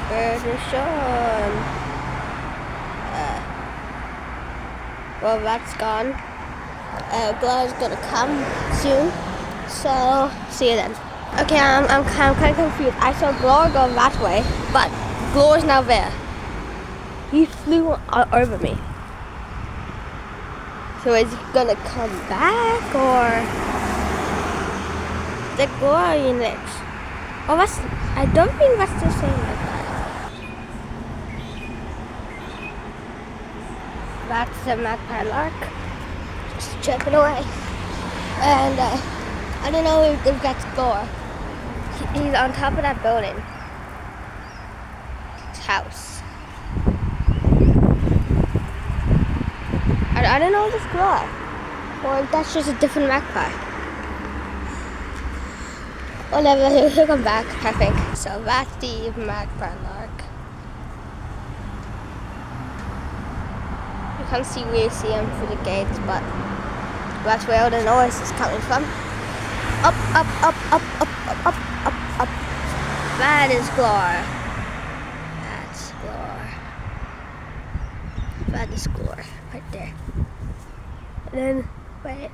bird is shown. Well, that's gone. Glor is gonna come soon. So, see you then. Okay, I'm kind of confused. I saw Glor go that way, but Glor is now there. He flew over me. So is he gonna come back or the Glor and Nix? Oh, I don't think that's the same like that. That's the magpie lark. Just chirping away. And I don't know if that's Glor. He's on top of that building. His house. I don't know if it's Glor. Or if that's just a different magpie. Whatever, he'll come back, I think. So that's the magpie lark. You can't really see him through the gates, but that's where all the noise is coming from. Up, up, up, up, up, up, up, up, up. That is Glor. That's Glor. That is Glor, right there. And then, wait.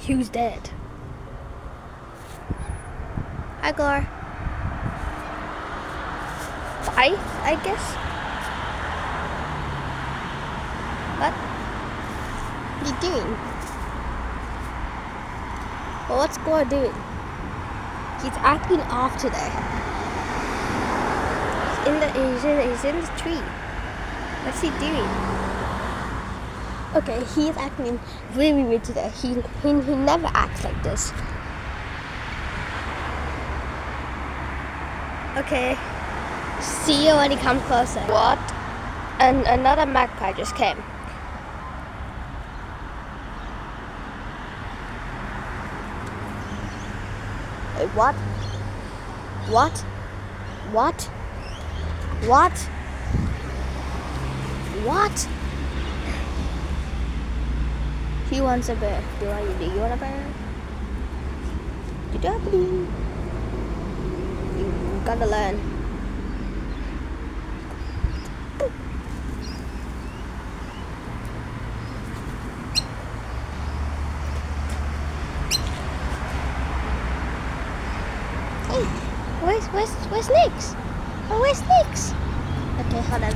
He was dead. Hi, Glor. Bye, I guess. What are you doing? Well, what's Glor doing? He's acting off today. He's in the tree. What's he doing? Okay, he's acting really weird today. He never acts like this. Okay, see you when he comes closer. What? And another magpie just came. Wait, what? What? What? What? What? He wants a bear. Do you want a bear? Good job, buddy. You gotta learn. Hey, where's Nix? Oh, where's Nix? Okay, hold on.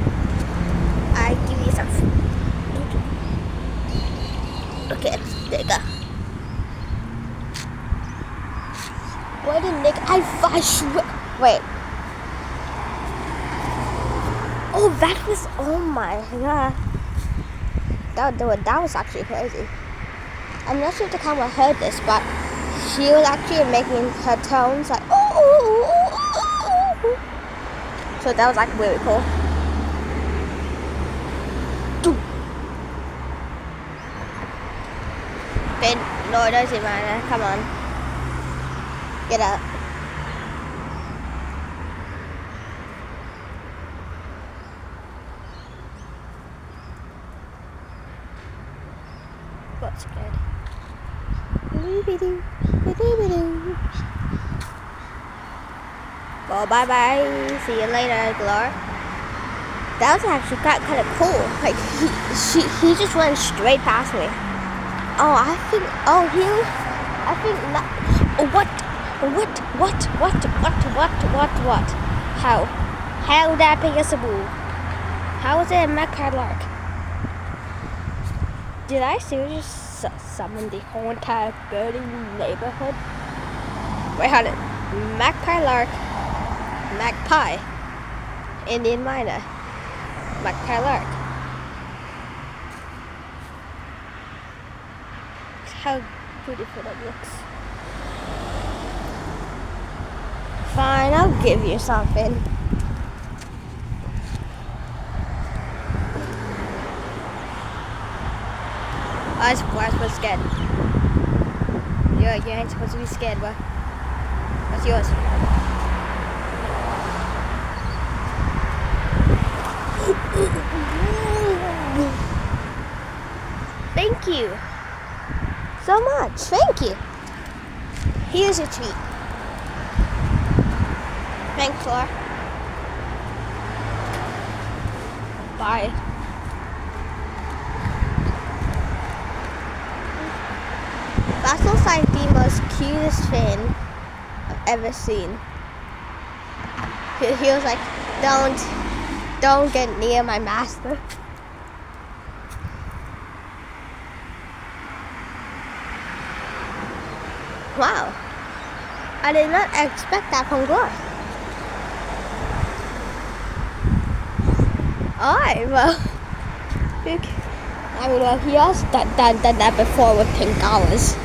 I give you some food. Okay, there you go. Where did Nix? I swear. Wait. Oh, oh my god. That was actually crazy. I'm not sure if the camera heard this, but she was actually making her tones like oh. So that was like really cool. Ben, no, it doesn't matter. Come on. Get up. Got scared. Well, bye bye. See you later, Glor. That was actually kind of cool. Like he just went straight past me. Oh, I think not. What? How that possible? How is it a magpie lark? Did I seriously just summon the whole entire birding neighborhood? Wait, hold it. Magpie lark, magpie, Indian miner, magpie lark. How beautiful that looks. Fine, I'll give you something. I was scared. You ain't supposed to be scared, but what's yours? Thank you so much. Thank you. Here's a treat. Thanks, Glor. by. That looks like the most cutest thing I've ever seen. He was like, don't get near my master. Wow, I did not expect that from Glor. Alright, well, I mean, well, he has done that before with pink hours.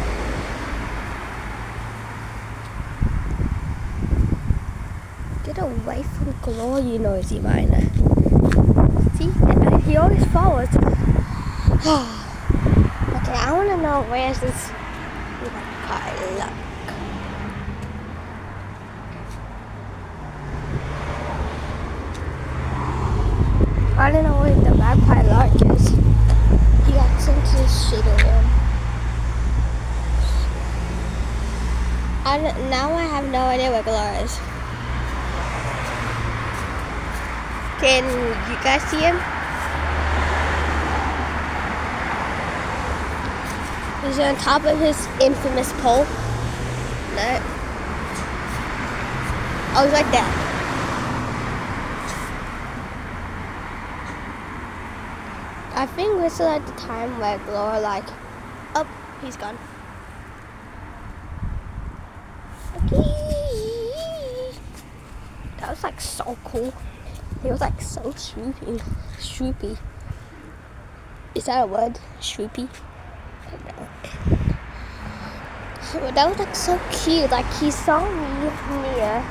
Get away from Glor, you noisy miner. See, he always follows. Okay, I want to know where's this magpie lark. I don't know where the magpie lark is. He got sent to this shit again. Now I have no idea where Glor is. Can you guys see him? He's on top of his infamous pole. No. Oh, he's right there. I think we're still at the time where Glor oh, he's gone. Okay. That was like so cool. He was like so swoopy. Swoopy. Is that a word? Swoopy? I don't know. But that was like so cute. Like he saw me near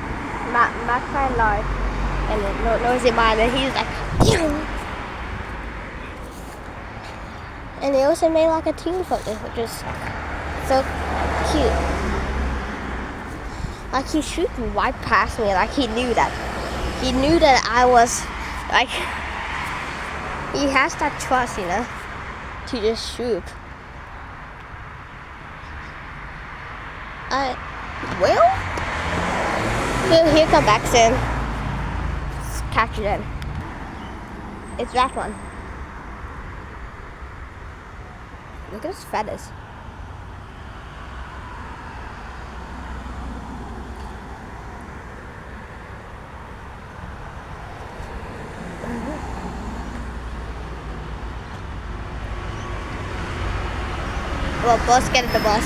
magpie lark and then noisy mine, and he was like, pew! And they also made like a team photo, which is so cute. Like he shoot right past me, like he knew that. He knew that I was like, he has that trust, you know, to just shoot. Will? He'll come back soon. Let's catch it in. It's that one. Look at his feathers. Well, boss, get at the boss.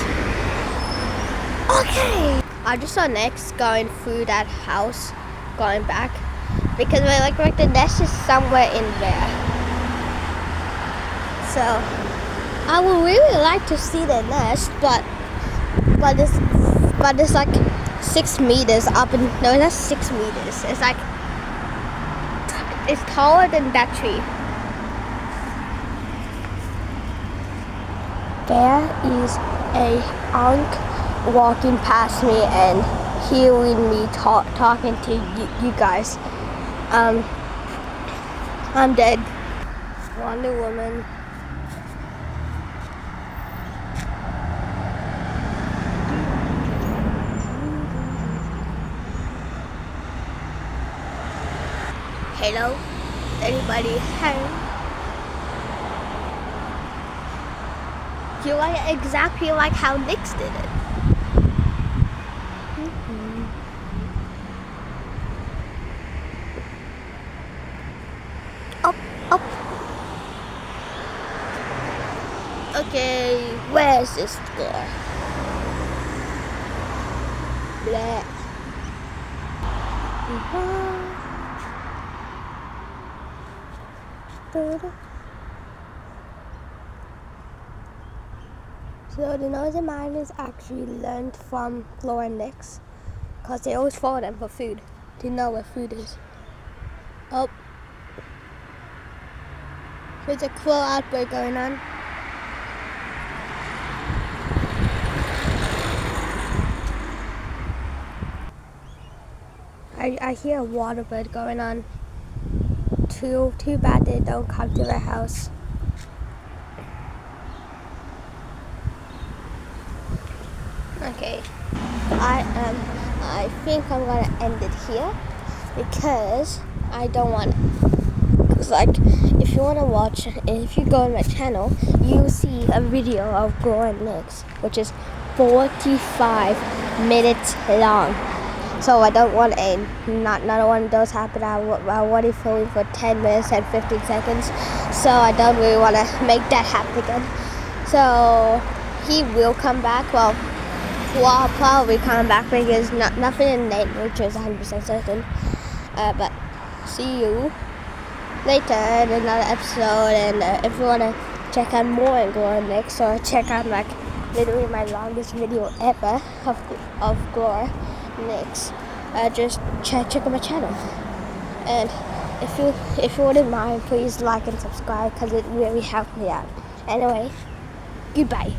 Okay. I just saw Nix going through that house, going back, because like the nest is somewhere in there. So I would really like to see the nest, but it's like 6 meters up, and no, that's 6 meters. It's like it's taller than that tree. There is a ankh walking past me and hearing me talking to you guys. I'm dead. Wonder Woman. Hello? Anybody home? You like exactly like how Nix did it. Up. Okay, where's this Glor? Blah. So the noisy miners actually learned from Glor and Nix, because they always follow them for food. They know where food is. Oh. There's a quill outbreak going on. I hear a water bird going on. Too bad they don't come to the house. Okay, I think I'm gonna end it here because I don't want vlogs. Like if you want to watch, if you go on my channel, you see a video of Glor and Nix, which is 45 minutes long. So I don't want another one of those happen. I already filmed for 10 minutes and 15 seconds, so I don't really want to make that happen again. So he will come back. Well, I'll probably come back because nothing in nature is 100% certain. But see you later in another episode. And if you want to check out more in Glor and Nix, or check out like literally my longest video ever of Glor and Nix, just check out my channel. And if you wouldn't mind, please like and subscribe because it really helps me out. Anyway, goodbye.